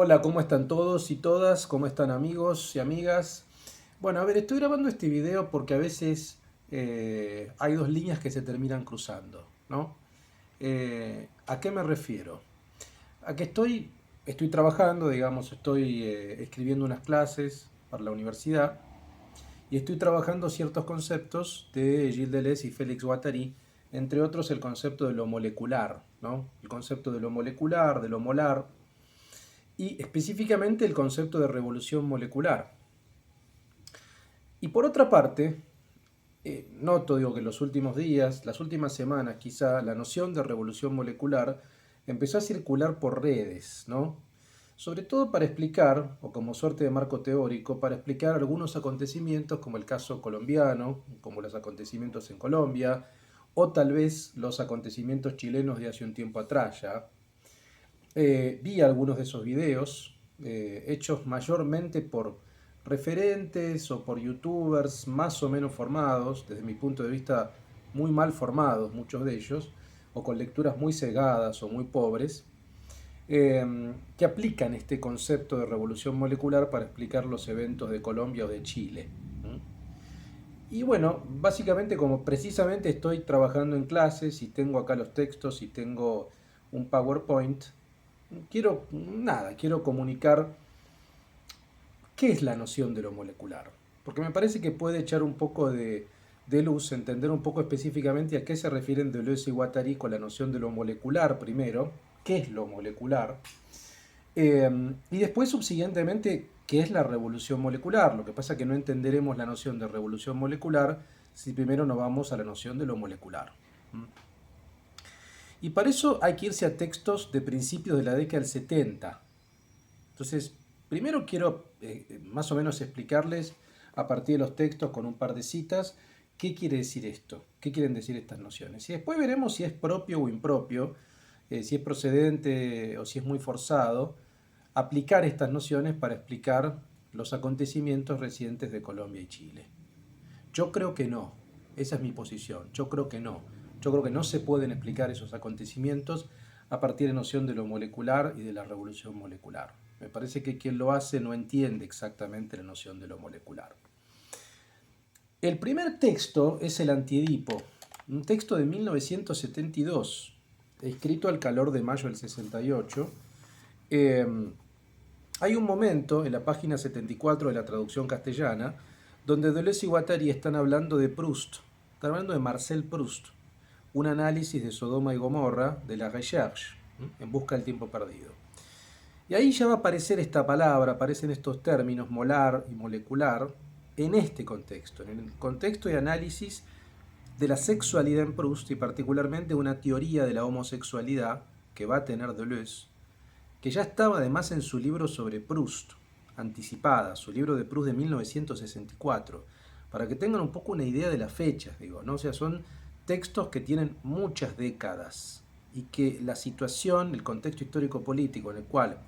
Hola, ¿cómo están todos y todas? ¿Cómo están amigos y amigas? Bueno, a ver, estoy grabando este video porque a veces hay dos líneas que se terminan cruzando, ¿no? ¿A qué me refiero? A que estoy trabajando, digamos, estoy escribiendo unas clases para la universidad y estoy trabajando ciertos conceptos de Gilles Deleuze y Félix Guattari, entre otros el concepto de lo molecular, ¿no? El concepto de lo molecular, de lo molar, y específicamente el concepto de revolución molecular. Y por otra parte, noto, digo, que en los últimos días, las últimas semanas quizá, la noción de revolución molecular empezó a circular por redes, ¿no? Sobre todo para explicar, o como suerte de marco teórico, para explicar algunos acontecimientos como el caso colombiano, como los acontecimientos en Colombia, o tal vez los acontecimientos chilenos de hace un tiempo atrás ya. Vi algunos de esos videos, hechos mayormente por referentes o por youtubers más o menos formados, desde mi punto de vista muy mal formados muchos de ellos, o con lecturas muy cegadas o muy pobres, que aplican este concepto de revolución molecular para explicar los eventos de Colombia o de Chile. Y bueno, básicamente como precisamente estoy trabajando en clases y tengo acá los textos y tengo un PowerPoint, quiero comunicar qué es la noción de lo molecular. Porque me parece que puede echar un poco de luz, entender un poco específicamente a qué se refieren Deleuze y Guattari con la noción de lo molecular primero, qué es lo molecular, y después subsiguientemente qué es la revolución molecular. Lo que pasa es que no entenderemos la noción de revolución molecular si primero no vamos a la noción de lo molecular. Y para eso hay que irse a textos de principios de la década del 70. Entonces, primero quiero más o menos explicarles a partir de los textos con un par de citas qué quiere decir esto, qué quieren decir estas nociones. Y después veremos si es propio o impropio, si es procedente o si es muy forzado aplicar estas nociones para explicar los acontecimientos recientes de Colombia y Chile. Yo creo que no, esa es mi posición, yo creo que no. Yo creo que no se pueden explicar esos acontecimientos a partir de noción de lo molecular y de la revolución molecular. Me parece que quien lo hace no entiende exactamente la noción de lo molecular. El primer texto es el Antiedipo, un texto de 1972, escrito al calor de mayo del 68. Hay un momento en la página 74 de la traducción castellana donde Deleuze y Guattari están hablando de Proust, están hablando de Marcel Proust, un análisis de Sodoma y Gomorra de la Recherche, en busca del tiempo perdido. Y ahí ya va a aparecer esta palabra, aparecen estos términos molar y molecular en este contexto, en el contexto de análisis de la sexualidad en Proust y particularmente una teoría de la homosexualidad que va a tener Deleuze, que ya estaba además en su libro sobre Proust, anticipada, su libro de Proust de 1964, para que tengan un poco una idea de las fechas, digo, ¿no? O sea, son textos que tienen muchas décadas y que la situación, el contexto histórico-político en el cual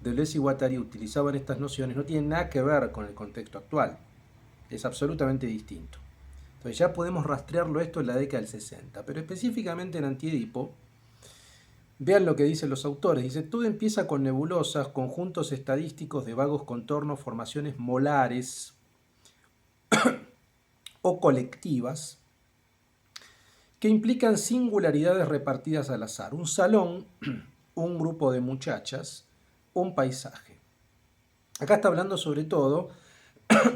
Deleuze y Guattari utilizaban estas nociones no tiene nada que ver con el contexto actual, es absolutamente distinto. Entonces ya podemos rastrearlo esto en la década del 60, pero específicamente en Antiedipo, vean lo que dicen los autores. Dice, todo empieza con nebulosas, conjuntos estadísticos de vagos contornos, formaciones molares o colectivas que implican singularidades repartidas al azar. Un salón, un grupo de muchachas, un paisaje. Acá está hablando sobre todo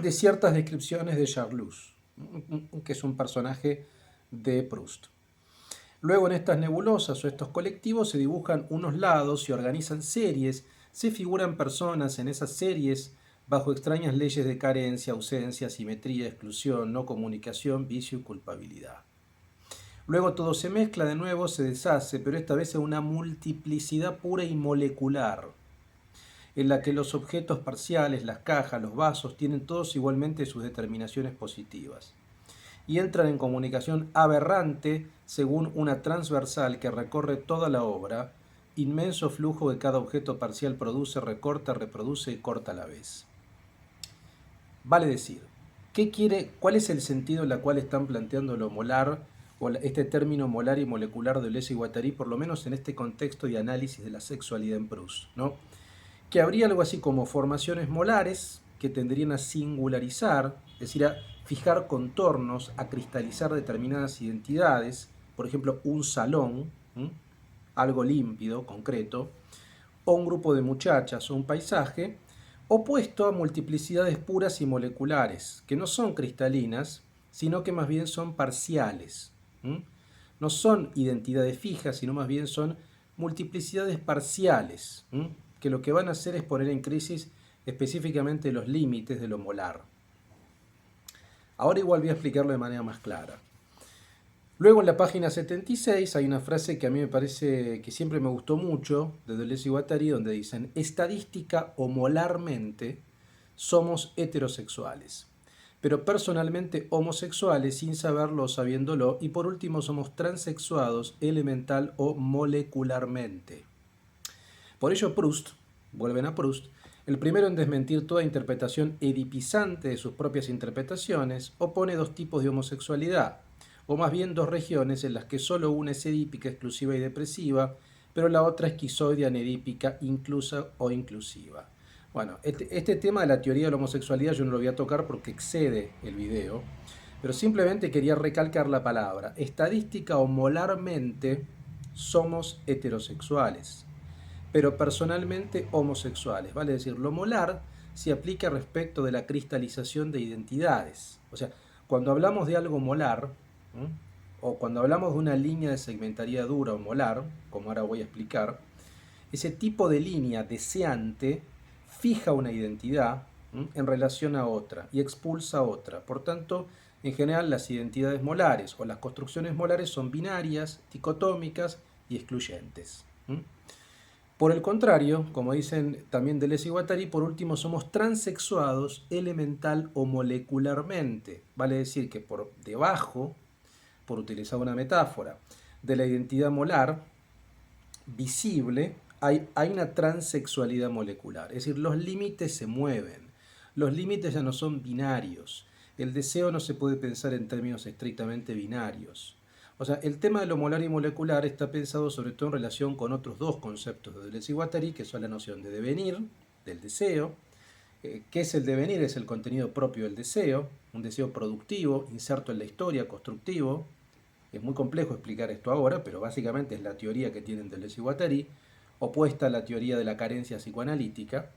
de ciertas descripciones de Charlus, que es un personaje de Proust. Luego en estas nebulosas o estos colectivos se dibujan unos lados y organizan series, se figuran personas en esas series bajo extrañas leyes de carencia, ausencia, simetría, exclusión, no comunicación, vicio y culpabilidad. Luego todo se mezcla de nuevo, se deshace, pero esta vez en una multiplicidad pura y molecular, en la que los objetos parciales, las cajas, los vasos, tienen todos igualmente sus determinaciones positivas y entran en comunicación aberrante según una transversal que recorre toda la obra, inmenso flujo que cada objeto parcial produce, recorta, reproduce y corta a la vez. Vale decir, ¿cuál es el sentido en el cual están planteando lo molar o este término molar y molecular de Deleuze y Guattari, por lo menos en este contexto y análisis de la sexualidad en Proust, ¿no? que habría algo así como formaciones molares que tendrían a singularizar, es decir, a fijar contornos, a cristalizar determinadas identidades, por ejemplo, un salón, ¿m? Algo límpido, concreto, o un grupo de muchachas o un paisaje, opuesto a multiplicidades puras y moleculares, que no son cristalinas, sino que más bien son parciales. ¿M? No son identidades fijas, sino más bien son multiplicidades parciales, ¿m? Que lo que van a hacer es poner en crisis específicamente los límites de lo molar. Ahora igual voy a explicarlo de manera más clara. Luego en la página 76 hay una frase que a mí me parece que siempre me gustó mucho, de Deleuze y Guattari, donde dicen: estadística o molarmente somos heterosexuales, pero personalmente homosexuales sin saberlo o sabiéndolo, y por último somos transexuados elemental o molecularmente. Por ello Proust, vuelven a Proust, el primero en desmentir toda interpretación edipizante de sus propias interpretaciones, opone dos tipos de homosexualidad, o más bien dos regiones en las que solo una es edípica, exclusiva y depresiva, pero la otra esquizoide, anedípica, inclusa o inclusiva. Bueno, este tema de la teoría de la homosexualidad yo no lo voy a tocar porque excede el video, pero simplemente quería recalcar la palabra. Estadística o molarmente somos heterosexuales, pero personalmente homosexuales. Vale decir, lo molar se aplica respecto de la cristalización de identidades. O sea, cuando hablamos de algo molar, ¿m? O cuando hablamos de una línea de segmentaría dura o molar, como ahora voy a explicar, ese tipo de línea deseante fija una identidad, ¿m? En relación a otra y expulsa a otra. Por tanto, en general las identidades molares o las construcciones molares son binarias, dicotómicas y excluyentes. ¿M? Por el contrario, como dicen también Deleuze y Guattari, por último somos transexuados elemental o molecularmente. Vale decir que por debajo, por utilizar una metáfora, de la identidad molar visible hay una transexualidad molecular. Es decir, los límites se mueven. Los límites ya no son binarios. El deseo no se puede pensar en términos estrictamente binarios. O sea, el tema de lo molar y molecular está pensado sobre todo en relación con otros dos conceptos de Deleuze y Guattari, que son la noción de devenir, del deseo. ¿Qué es el devenir? Es el contenido propio del deseo, un deseo productivo, inserto en la historia, constructivo. Es muy complejo explicar esto ahora, pero básicamente es la teoría que tienen Deleuze y Guattari, opuesta a la teoría de la carencia psicoanalítica.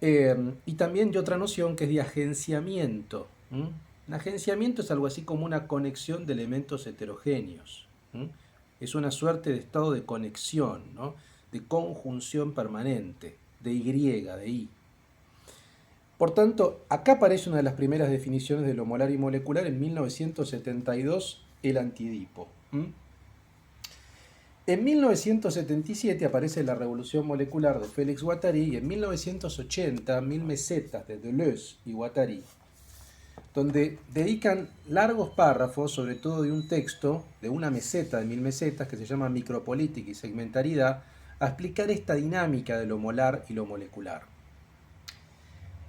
Y también de otra noción que es de agenciamiento. ¿M? Un agenciamiento es algo así como una conexión de elementos heterogéneos. ¿M? Es una suerte de estado de conexión, ¿no? De conjunción permanente, de Y, de I. Por tanto, acá aparece una de las primeras definiciones de lo molar y molecular en 1972, el Antiedipo. ¿M? En 1977 aparece la revolución molecular de Félix Guattari y en 1980 Mil mesetas de Deleuze y Guattari, donde dedican largos párrafos, sobre todo de un texto, de una meseta de Mil mesetas, que se llama Micropolítica y Segmentaridad, a explicar esta dinámica de lo molar y lo molecular.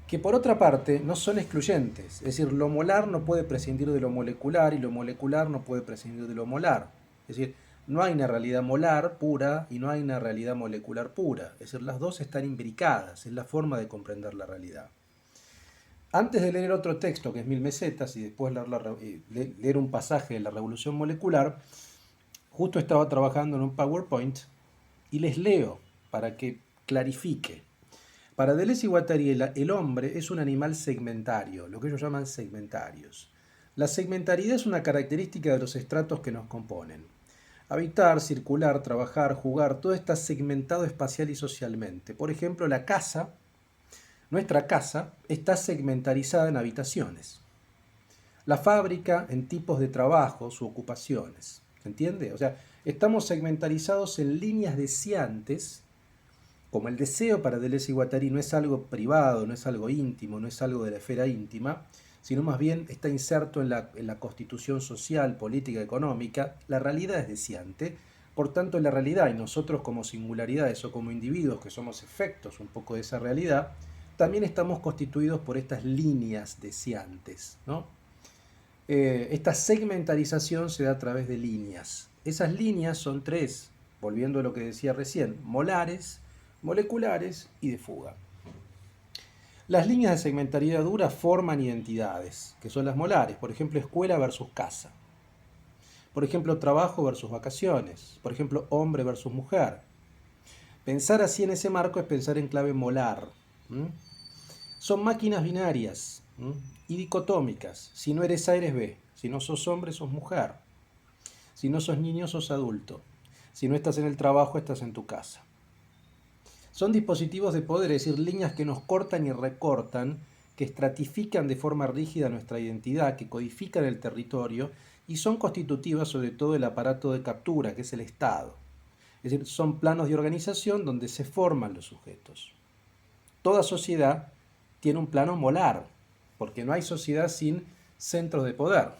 Que por otra parte no son excluyentes, es decir, lo molar no puede prescindir de lo molecular y lo molecular no puede prescindir de lo molar. Es decir, no hay una realidad molar pura y no hay una realidad molecular pura. Es decir, las dos están imbricadas, es la forma de comprender la realidad. Antes de leer otro texto, que es Mil mesetas, y después leer un pasaje de la revolución molecular, justo estaba trabajando en un PowerPoint y les leo para que clarifique. Para Deleuze y Guattari, el hombre es un animal segmentario, lo que ellos llaman segmentarios. La segmentaridad es una característica de los estratos que nos componen. Habitar, circular, trabajar, jugar, todo está segmentado espacial y socialmente. Por ejemplo, la casa, nuestra casa, está segmentarizada en habitaciones. La fábrica en tipos de trabajos u ocupaciones. ¿Se entiende? O sea, estamos segmentarizados en líneas deseantes. Como el deseo para Deleuze y Guattari no es algo privado, no es algo íntimo, no es algo de la esfera íntima, sino más bien está inserto en la constitución social, política, económica, la realidad es deseante. Por tanto, la realidad, y nosotros como singularidades o como individuos que somos efectos un poco de esa realidad, también estamos constituidos por estas líneas deseantes, ¿no? Esta segmentarización se da a través de líneas. Esas líneas son tres, volviendo a lo que decía recién, molares, moleculares y de fuga. Las líneas de segmentariedad dura forman identidades, que son las molares, por ejemplo, escuela versus casa, por ejemplo, trabajo versus vacaciones, por ejemplo, hombre versus mujer. Pensar así en ese marco es pensar en clave molar. Son máquinas binarias y dicotómicas. Si no eres A, eres B. Si no sos hombre, sos mujer. Si no sos niño, sos adulto. Si no estás en el trabajo, estás en tu casa. Son dispositivos de poder, es decir, líneas que nos cortan y recortan, que estratifican de forma rígida nuestra identidad, que codifican el territorio y son constitutivas sobre todo del aparato de captura, que es el Estado. Es decir, son planos de organización donde se forman los sujetos. Toda sociedad tiene un plano molar, porque no hay sociedad sin centros de poder,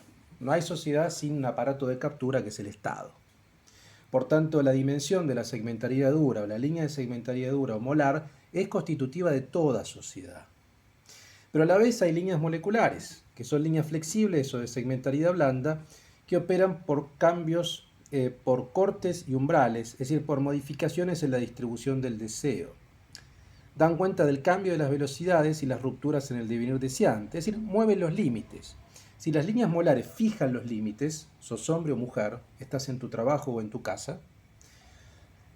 no hay sociedad sin un aparato de captura que es el Estado. Por tanto, la dimensión de la segmentariedad dura o la línea de segmentariedad dura o molar es constitutiva de toda sociedad. Pero a la vez hay líneas moleculares, que son líneas flexibles o de segmentariedad blanda, que operan por cambios, por cortes y umbrales, es decir, por modificaciones en la distribución del deseo. Dan cuenta del cambio de las velocidades y las rupturas en el devenir deseante, es decir, mueven los límites. Si las líneas molares fijan los límites, sos hombre o mujer, estás en tu trabajo o en tu casa,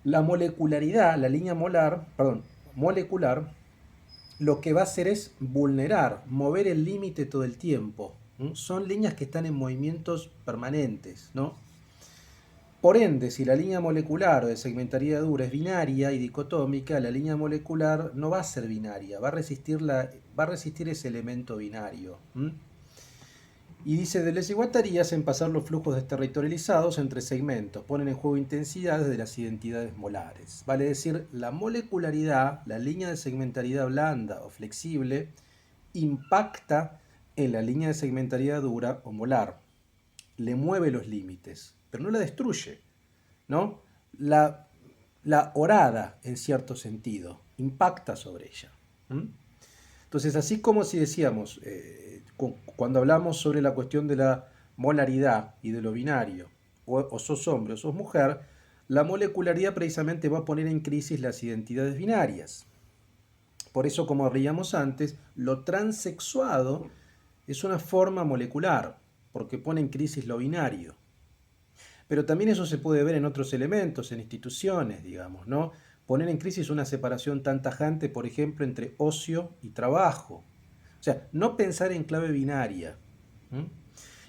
la molecularidad, la línea molecular, lo que va a hacer es vulnerar, mover el límite todo el tiempo. Son líneas que están en movimientos permanentes, ¿no? Por ende, si la línea molecular o de segmentariedad dura es binaria y dicotómica, la línea molecular no va a ser binaria, va a resistir ese elemento binario. Y dice, Deleuze y Guattari hacen pasar los flujos desterritorializados entre segmentos, ponen en juego intensidades de las identidades molares. Vale decir, la molecularidad, la línea de segmentariedad blanda o flexible, impacta en la línea de segmentariedad dura o molar. Le mueve los límites, pero no la destruye, ¿no? La horada, en cierto sentido, impacta sobre ella. Entonces, así como si decíamos, cuando hablamos sobre la cuestión de la molaridad y de lo binario, o sos hombre o sos mujer, la molecularidad precisamente va a poner en crisis las identidades binarias. Por eso, como veíamos antes, lo transexuado es una forma molecular, porque pone en crisis lo binario. Pero también eso se puede ver en otros elementos, en instituciones, digamos, ¿no? Poner en crisis una separación tan tajante, por ejemplo, entre ocio y trabajo. O sea, no pensar en clave binaria.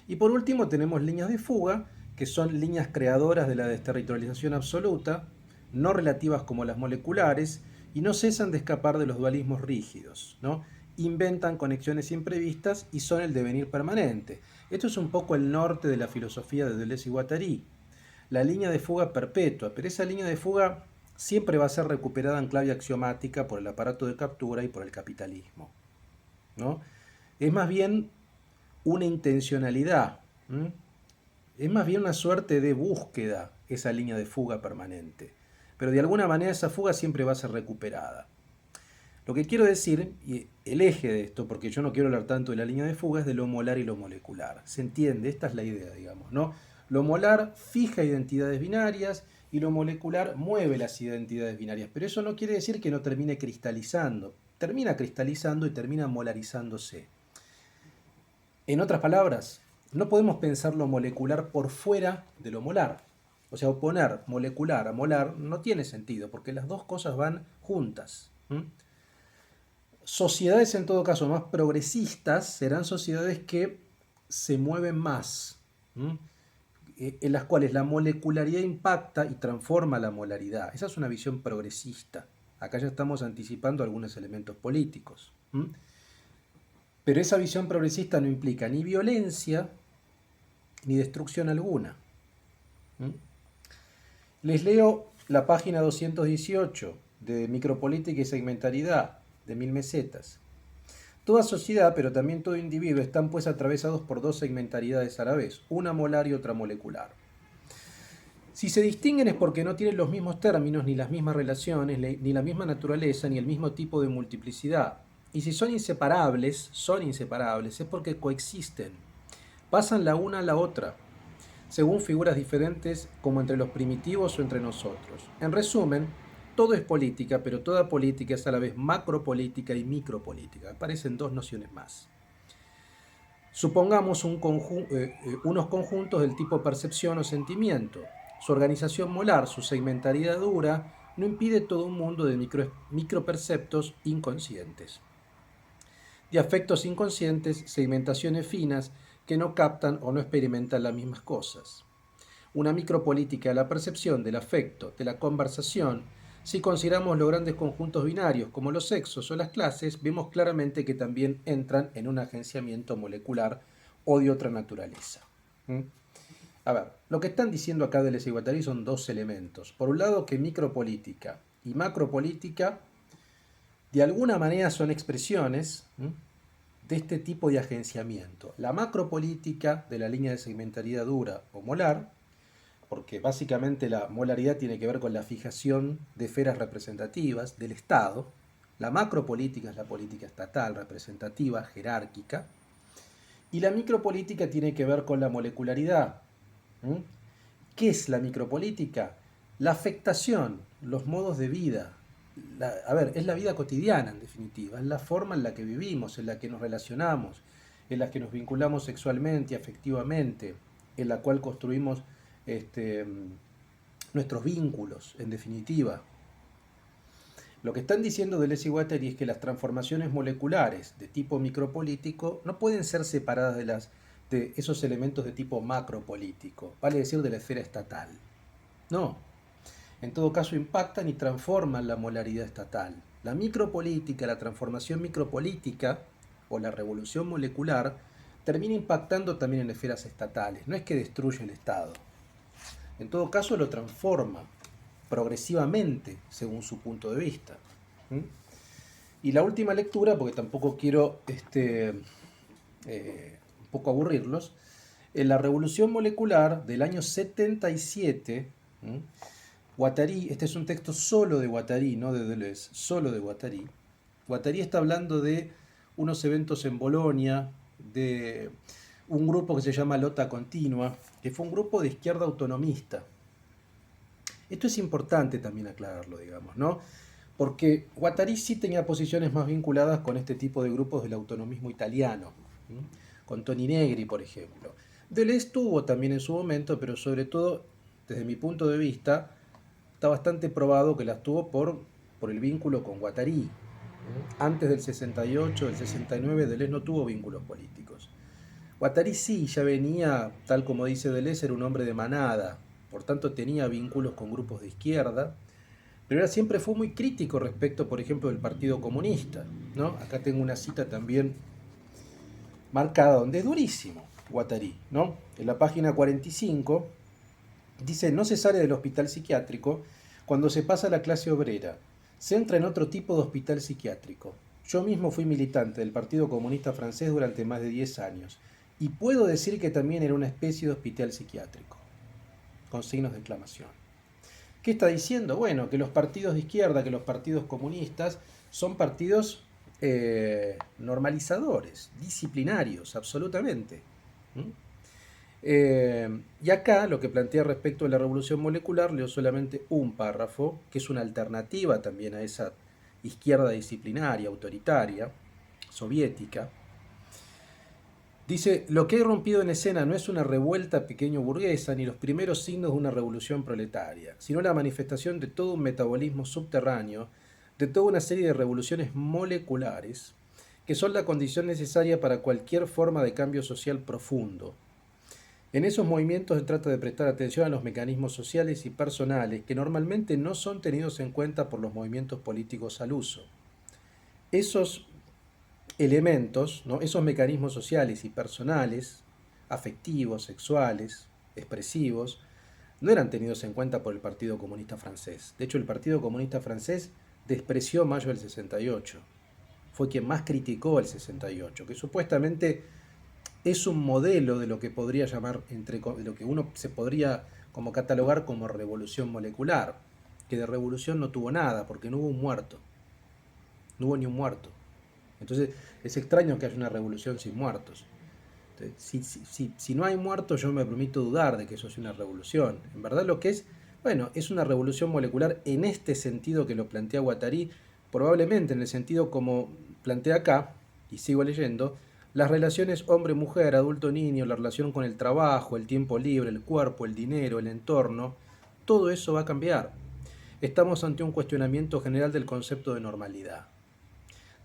Y por último tenemos líneas de fuga, que son líneas creadoras de la desterritorialización absoluta, no relativas como las moleculares, y no cesan de escapar de los dualismos rígidos, ¿no? Inventan conexiones imprevistas y son el devenir permanente. Esto es un poco el norte de la filosofía de Deleuze y Guattari. La línea de fuga perpetua, pero esa línea de fuga siempre va a ser recuperada en clave axiomática por el aparato de captura y por el capitalismo, ¿no? Es más bien una intencionalidad, es más bien una suerte de búsqueda esa línea de fuga permanente, pero de alguna manera esa fuga siempre va a ser recuperada. Lo que quiero decir, y el eje de esto, porque yo no quiero hablar tanto de la línea de fuga, es de lo molar y lo molecular. ¿Se entiende? Esta es la idea, digamos, ¿no? Lo molar fija identidades binarias y lo molecular mueve las identidades binarias, pero eso no quiere decir que no termine cristalizando. Termina cristalizando y termina molarizándose. En otras palabras, no podemos pensar lo molecular por fuera de lo molar. O sea, oponer molecular a molar no tiene sentido, porque las dos cosas van juntas. Sociedades, en todo caso, más progresistas serán sociedades que se mueven más, en las cuales la molecularidad impacta y transforma la molaridad. Esa es una visión progresista. Acá ya estamos anticipando algunos elementos políticos. Pero esa visión progresista no implica ni violencia ni destrucción alguna. Les leo la página 218 de Micropolítica y Segmentariedad, de 1000 mesetas. Toda sociedad, pero también todo individuo, están pues atravesados por dos segmentariedades a la vez, una molar y otra molecular. Si se distinguen es porque no tienen los mismos términos, ni las mismas relaciones, ni la misma naturaleza, ni el mismo tipo de multiplicidad. Y si son inseparables, es porque coexisten. Pasan la una a la otra, según figuras diferentes como entre los primitivos o entre nosotros. En resumen, todo es política, pero toda política es a la vez macropolítica y micropolítica. Aparecen dos nociones más. Supongamos unos conjuntos del tipo percepción o sentimiento. Su organización molar, su segmentaridad dura, no impide todo un mundo de microperceptos inconscientes. De afectos inconscientes, segmentaciones finas que no captan o no experimentan las mismas cosas. Una micropolítica de la percepción, del afecto, de la conversación. Si consideramos los grandes conjuntos binarios como los sexos o las clases, vemos claramente que también entran en un agenciamiento molecular o de otra naturaleza. A ver, lo que están diciendo acá Deleuze y Guattari son dos elementos. Por un lado, que micropolítica y macropolítica de alguna manera son expresiones de este tipo de agenciamiento. La macropolítica de la línea de segmentaridad dura o molar, porque básicamente la molaridad tiene que ver con la fijación de esferas representativas del Estado. La macropolítica es la política estatal, representativa, jerárquica. Y la micropolítica tiene que ver con la molecularidad. ¿Qué es la micropolítica? La afectación, los modos de vida. Es la vida cotidiana, en definitiva. Es la forma en la que vivimos, en la que nos relacionamos, en la que nos vinculamos sexualmente, afectivamente, en la cual construimos nuestros vínculos, en definitiva. Lo que están diciendo Deleuze y Guattari es que las transformaciones moleculares de tipo micropolítico no pueden ser separadas de esos elementos de tipo macropolítico, vale decir de la esfera estatal. No. En todo caso impactan y transforman la molaridad estatal. La micropolítica, la transformación micropolítica o la revolución molecular termina impactando también en esferas estatales. No es que destruye el Estado. En todo caso lo transforma progresivamente según su punto de vista. Y la última lectura, porque tampoco quiero un poco aburrirlos, en la revolución molecular del año 77, Guattari, este es un texto solo de Guattari, no de Deleuze, solo de Guattari. Guattari está hablando de unos eventos en Bolonia, de un grupo que se llama Lota Continua, que fue un grupo de izquierda autonomista. Esto es importante también aclararlo, digamos, ¿no? Porque Guattari sí tenía posiciones más vinculadas con este tipo de grupos del autonomismo italiano, con Toni Negri, por ejemplo. Deleuze tuvo también en su momento, pero sobre todo, desde mi punto de vista, está bastante probado que las tuvo por el vínculo con Guattari. Antes del 68, del 69, Deleuze no tuvo vínculos políticos. Guattari sí, ya venía, tal como dice Deleuze, era un hombre de manada, por tanto tenía vínculos con grupos de izquierda, pero siempre fue muy crítico respecto, por ejemplo, del Partido Comunista, ¿no? Acá tengo una cita también marcada donde es durísimo Guattari, ¿no? En la página 45 dice: no se sale del hospital psiquiátrico cuando se pasa a la clase obrera, se entra en otro tipo de hospital psiquiátrico. Yo mismo fui militante del Partido Comunista Francés durante más de 10 años y puedo decir que también era una especie de hospital psiquiátrico, con signos de exclamación. ¿Qué está diciendo? Bueno, que los partidos de izquierda, que los partidos comunistas son partidos normalizadores, disciplinarios, absolutamente. Y acá lo que plantea respecto a la revolución molecular, leo solamente un párrafo, que es una alternativa también a esa izquierda disciplinaria, autoritaria, soviética. Dice: lo que ha irrumpido en escena no es una revuelta pequeño burguesa ni los primeros signos de una revolución proletaria, sino la manifestación de todo un metabolismo subterráneo, de toda una serie de revoluciones moleculares, que son la condición necesaria para cualquier forma de cambio social profundo. En esos movimientos se trata de prestar atención a los mecanismos sociales y personales que normalmente no son tenidos en cuenta por los movimientos políticos al uso. Esos elementos, ¿no? Esos mecanismos sociales y personales, afectivos, sexuales, expresivos, no eran tenidos en cuenta por el Partido Comunista Francés. De hecho, el Partido Comunista Francés despreció mayo del 68. Fue quien más criticó el 68, que supuestamente es un modelo de lo que podría llamar, de lo que uno se podría como catalogar como revolución molecular, que de revolución no tuvo nada, porque no hubo un muerto. No hubo ni un muerto. Entonces es extraño que haya una revolución sin muertos. Entonces, si no hay muertos, yo me permito dudar de que eso sea una revolución. En verdad lo que es Bueno, es una revolución molecular en este sentido que lo plantea Guattari, probablemente en el sentido como plantea acá, y sigo leyendo, las relaciones hombre-mujer, adulto-niño, la relación con el trabajo, el tiempo libre, el cuerpo, el dinero, el entorno, todo eso va a cambiar. Estamos ante un cuestionamiento general del concepto de normalidad.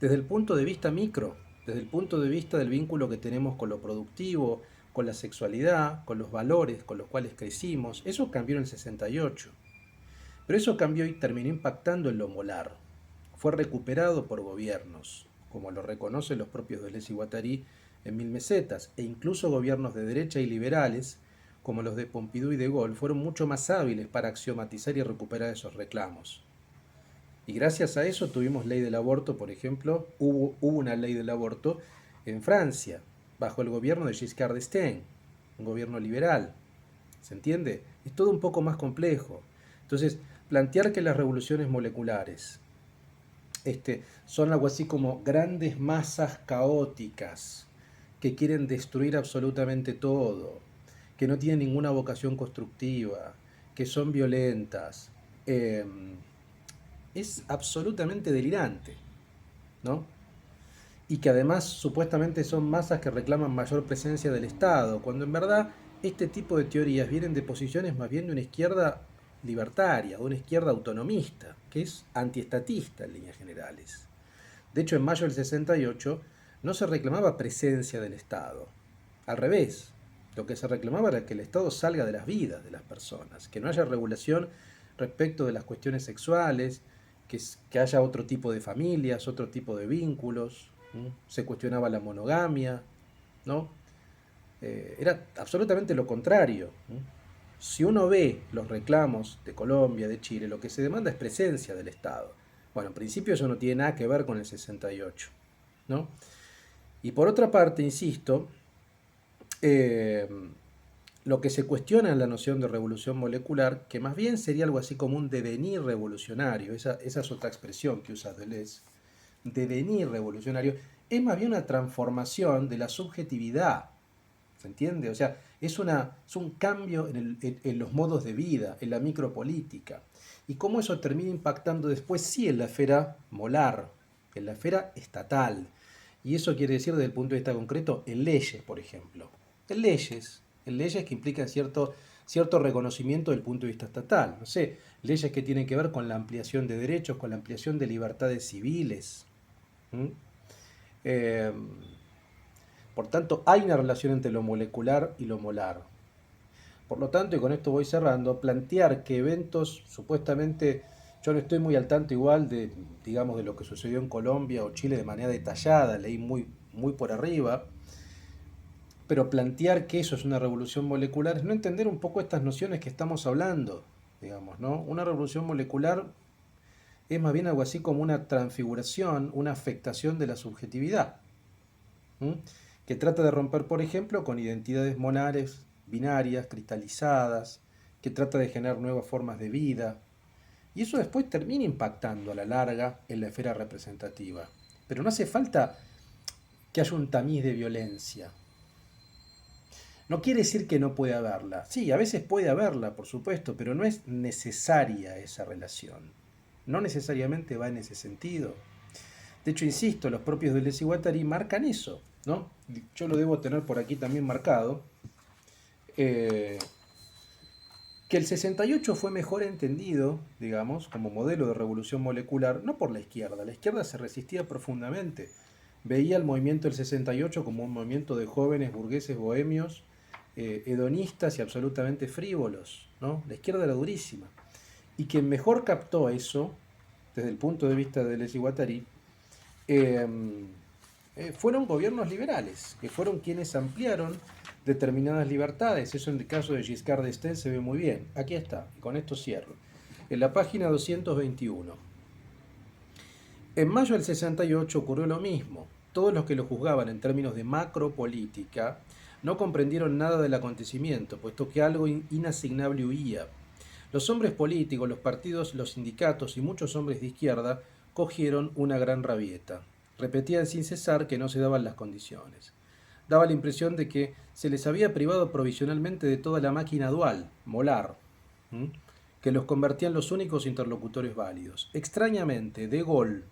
Desde el punto de vista micro, desde el punto de vista del vínculo que tenemos con lo productivo, con la sexualidad, con los valores con los cuales crecimos, eso cambió en el 68. Pero eso cambió y terminó impactando en lo molar. Fue recuperado por gobiernos, como lo reconocen los propios Deleuze y Guattari en Mil Mesetas, e incluso gobiernos de derecha y liberales, como los de Pompidou y de Gaulle, fueron mucho más hábiles para axiomatizar y recuperar esos reclamos. Y gracias a eso tuvimos ley del aborto, por ejemplo, hubo una ley del aborto en Francia, bajo el gobierno de Giscard d'Estaing, un gobierno liberal. ¿Se entiende? Es todo un poco más complejo. Entonces, plantear que las revoluciones moleculares son algo así como grandes masas caóticas que quieren destruir absolutamente todo, que no tienen ninguna vocación constructiva, que son violentas, es absolutamente delirante, ¿no? Y que además supuestamente son masas que reclaman mayor presencia del Estado, cuando en verdad este tipo de teorías vienen de posiciones más bien de una izquierda libertaria, de una izquierda autonomista, que es antiestatista en líneas generales. De hecho, en mayo del 68 no se reclamaba presencia del Estado, al revés, lo que se reclamaba era que el Estado salga de las vidas de las personas, que no haya regulación respecto de las cuestiones sexuales, que haya otro tipo de familias, otro tipo de vínculos, ¿no? Se cuestionaba la monogamia, ¿no? Era absolutamente lo contrario, ¿no? Si uno ve los reclamos de Colombia, de Chile, lo que se demanda es presencia del Estado. Bueno, en principio eso no tiene nada que ver con el 68, ¿no? Y por otra parte, insisto, eh, lo que se cuestiona en la noción de revolución molecular, que más bien sería algo así como un devenir revolucionario, esa es otra expresión que usa Deleuze, devenir revolucionario, es más bien una transformación de la subjetividad, ¿se entiende? O sea, es un cambio en los modos de vida, en la micropolítica, y cómo eso termina impactando después sí en la esfera molar, en la esfera estatal, y eso quiere decir desde el punto de vista concreto en leyes, por ejemplo, en leyes que implican cierto reconocimiento del punto de vista estatal, no sé, leyes que tienen que ver con la ampliación de derechos, con la ampliación de libertades civiles. ¿Mm? Eh, por tanto, hay una relación entre lo molecular y lo molar. Por lo tanto, y con esto voy cerrando, plantear que eventos supuestamente, yo no estoy muy al tanto igual de, digamos, de lo que sucedió en Colombia o Chile de manera detallada, leí muy por arriba, pero plantear que eso es una revolución molecular es no entender un poco estas nociones que estamos hablando, digamos, ¿no? Una revolución molecular es más bien algo así como una transfiguración, una afectación de la subjetividad, ¿m? Que trata de romper, por ejemplo, con identidades molares, binarias, cristalizadas, que trata de generar nuevas formas de vida, y eso después termina impactando a la larga en la esfera representativa. Pero no hace falta que haya un tamiz de violencia. No quiere decir que no puede haberla. Sí, a veces puede haberla, por supuesto, pero no es necesaria esa relación. No necesariamente va en ese sentido. De hecho, insisto, los propios Deleuze y Guattari marcan eso, ¿no? Yo lo debo tener por aquí también marcado. Que el 68 fue mejor entendido, digamos, como modelo de revolución molecular, no por la izquierda se resistía profundamente, veía el movimiento del 68 como un movimiento de jóvenes burgueses bohemios, hedonistas y absolutamente frívolos, ¿no? La izquierda era durísima. Y quien mejor captó eso, desde el punto de vista de Deleuze y Guattari, fueron gobiernos liberales, que fueron quienes ampliaron determinadas libertades. Eso en el caso de Giscard d'Estaing se ve muy bien. Aquí está, y con esto cierro. En la página 221. En mayo del 68 ocurrió lo mismo. Todos los que lo juzgaban en términos de macropolítica no comprendieron nada del acontecimiento, puesto que algo inasignable huía. Los hombres políticos, los partidos, los sindicatos y muchos hombres de izquierda cogieron una gran rabieta. Repetían sin cesar que no se daban las condiciones. Daba la impresión de que se les había privado provisionalmente de toda la máquina dual, molar, que los convertía en los únicos interlocutores válidos. Extrañamente, De Gaulle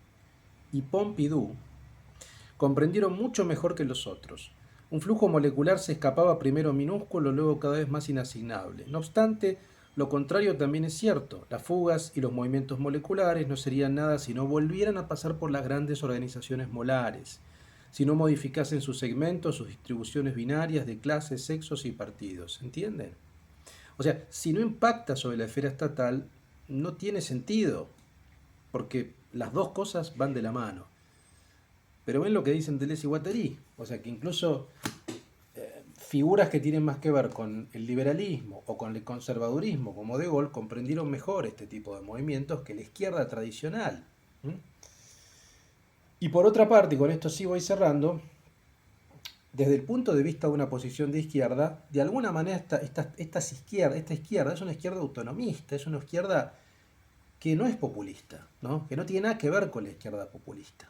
y Pompidou comprendieron mucho mejor que los otros. Un flujo molecular se escapaba primero minúsculo, luego cada vez más inasignable. No obstante, lo contrario también es cierto. Las fugas y los movimientos moleculares no serían nada si no volvieran a pasar por las grandes organizaciones molares, si no modificasen sus segmentos, sus distribuciones binarias de clases, sexos y partidos. ¿Entienden? O sea, si no impacta sobre la esfera estatal, no tiene sentido, porque las dos cosas van de la mano. Pero ven lo que dicen Deleuze y Guattari, o sea que incluso figuras que tienen más que ver con el liberalismo o con el conservadurismo, como De Gaulle, comprendieron mejor este tipo de movimientos que la izquierda tradicional. ¿Mm? Y por otra parte, y con esto sí voy cerrando, desde el punto de vista de una posición de izquierda, de alguna manera esta izquierda es una izquierda autonomista, es una izquierda que no es populista, ¿no? Que no tiene nada que ver con la izquierda populista,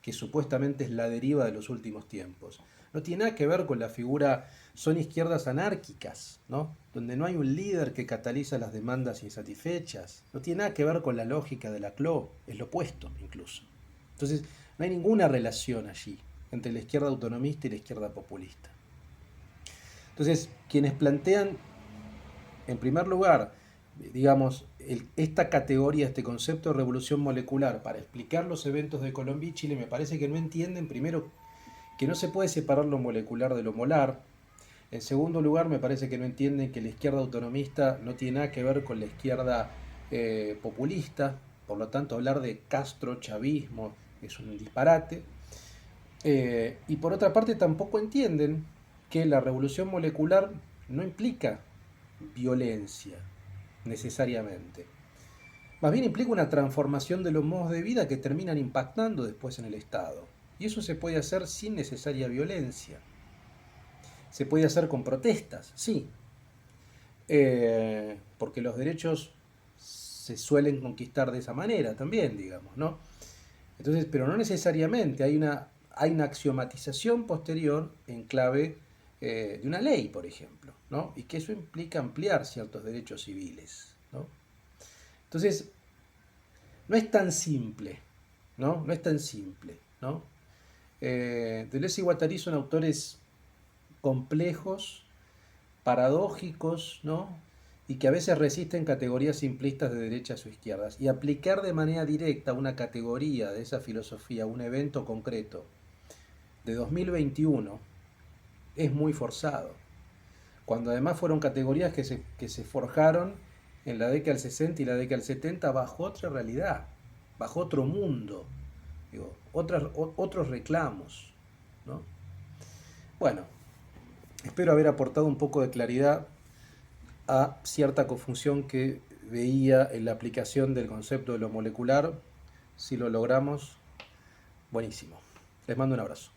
que supuestamente es la deriva de los últimos tiempos. No tiene nada que ver con la figura, son izquierdas anárquicas, ¿no? Donde no hay un líder que cataliza las demandas insatisfechas. No tiene nada que ver con la lógica de la CLO, es lo opuesto incluso. Entonces, no hay ninguna relación allí entre la izquierda autonomista y la izquierda populista. Entonces, quienes plantean, en primer lugar, digamos, esta categoría, este concepto de revolución molecular para explicar los eventos de Colombia y Chile, me parece que no entienden, primero, que no se puede separar lo molecular de lo molar. En segundo lugar, me parece que no entienden que la izquierda autonomista no tiene nada que ver con la izquierda populista, por lo tanto hablar de Castro, chavismo, es un disparate. Y por otra parte tampoco entienden que la revolución molecular no implica violencia necesariamente. Más bien implica una transformación de los modos de vida que terminan impactando después en el Estado. Y eso se puede hacer sin necesaria violencia. Se puede hacer con protestas, sí. Porque los derechos se suelen conquistar de esa manera también, digamos, ¿no? Entonces, pero no necesariamente, hay una axiomatización posterior en clave de una ley, por ejemplo, ¿no? Y que eso implica ampliar ciertos derechos civiles, ¿no? Entonces, no es tan simple, ¿no? No es tan simple, ¿no? Deleuze y Guattari son autores complejos, paradójicos, ¿no? Y que a veces resisten categorías simplistas de derechas o izquierdas. Y aplicar de manera directa una categoría de esa filosofía a un evento concreto de 2021 es muy forzado. Cuando además fueron categorías que se forjaron en la década del 60 y la década del 70 bajo otra realidad, bajo otro mundo, digo, otros reclamos, ¿no? Bueno, espero haber aportado un poco de claridad a cierta confusión que veía en la aplicación del concepto de lo molecular. Si lo logramos, buenísimo. Les mando un abrazo.